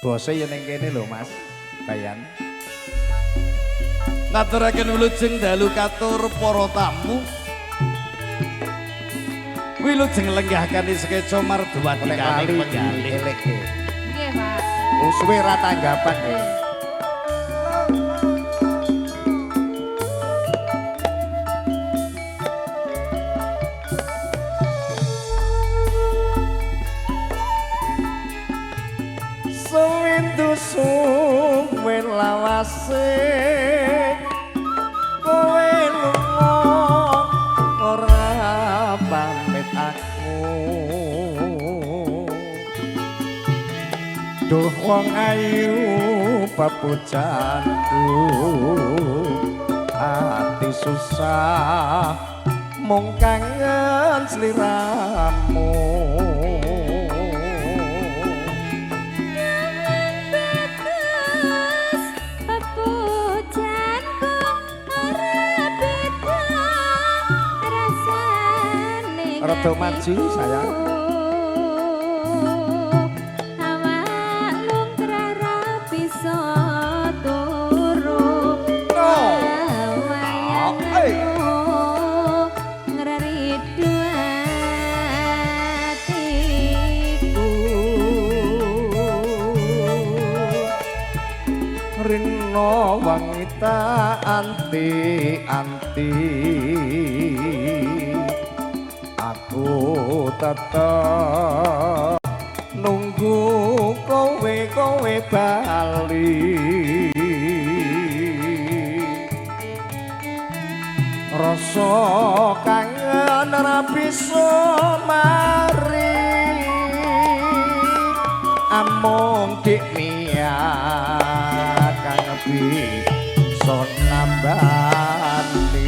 Bose ya ning kene lho Mas Bayan. Ngaturaken wilujeng dalu katur para tamu. Wilujeng lenggahkan sekeca mardawadikane penggalih. Nggih, Pak. Suwe ra tanggapan ya. Sewindu suwe lawase kowe lunga ora pamit aku. Duh wong ayu papujanku ati susah mung kangen sliramu. Rada maju sayang. Rino wangita anti-anti aku tetep nunggu kowe bali. Rasa kangen ra bisa mari amung dik mia kang bisa nambani.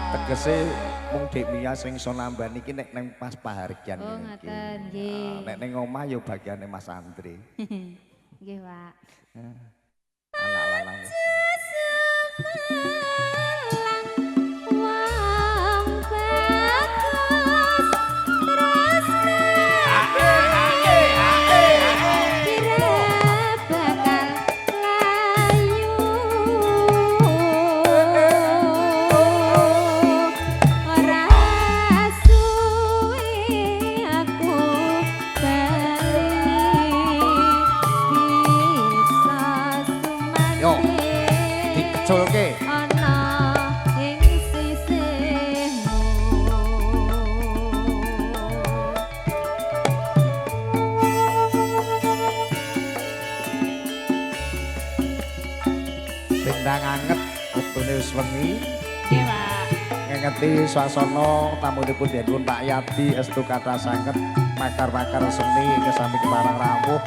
Tegese mung Dik Mia sing iso nambani iki nek nang pas pahargyan oh, ngene iki. Ngoten, nggih. Nek ning omah ya bagiane Mas Andre. Nggih, Pak. Anak lanang. Dikeculke ana ing sisihmu. bendang anget wektune wis wengi. Nggih, Pak. Ngengeti swasana tamunipun Denpun Pak Yadi estu kathah sanget pakar-pakar seni kesami keparang rawuh.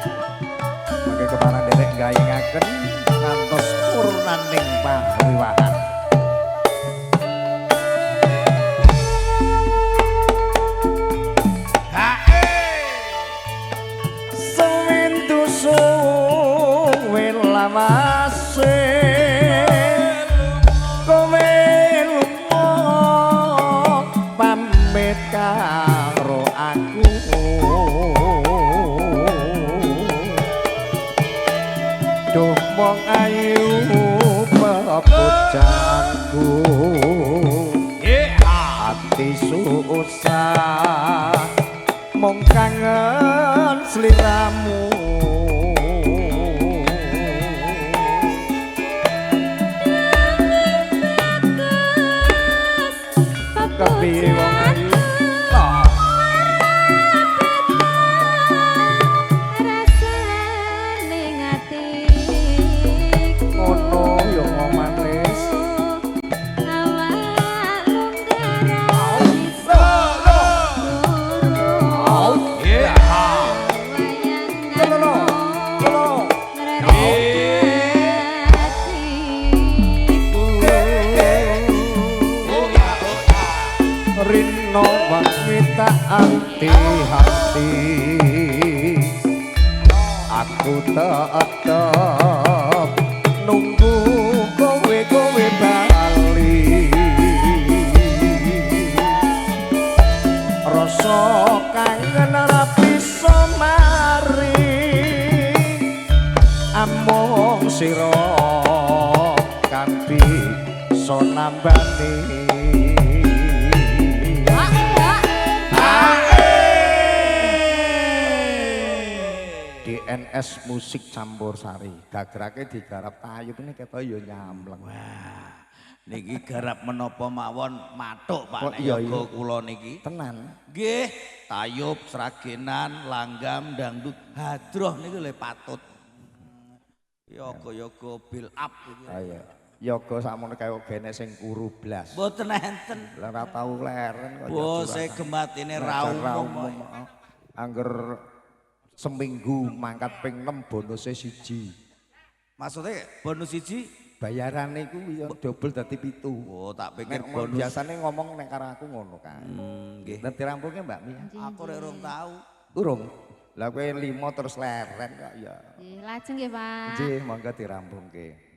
Mangke keparang derek gayengaken ngantos purnaning pawiwahan. Sewindu suwe lawase kowe lunga pamit karo aku. Duh wong ayu pepujanku ati susah mung kangen sliramu. Kepiye wong ayu Rino wanita anti-hati aku tetep nunggu kowe bali. iso nambani DNS musik campur sari gagrake digarap tayub ini ketok ya nyamleng. Wah, niki garap menapa mawon matuk Oh, Pak iya, Yoga iya. kula niki. Tenan. Nggih, tayub, sragenan, langgam, dangdut, hadroh niku lho patut. Yoga-yoga build up iki. Ayo. Yoga sakmono kaya gene sing kuru blas. Mboten enten. Lah ora tau leren kok. Bose gematine raumum. Angger seminggu mangkat ping 6 bonuse 1. Maksudnya bonus siji? Bayarane iku ya double dadi 7. Oh, tak pikir Nek bonus. biasane ngomong nek karo aku ngono kan. Nggih. Nek dirampungke Mbak Mi. Aku rek urung tahu. Urung. Lah kowe 5 terus leren kok ya. Nggih, lajeng nggih, Pak. Nggih, monggo dirampungke.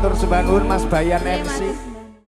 Matur sembah nuwun Mas Bayan MC.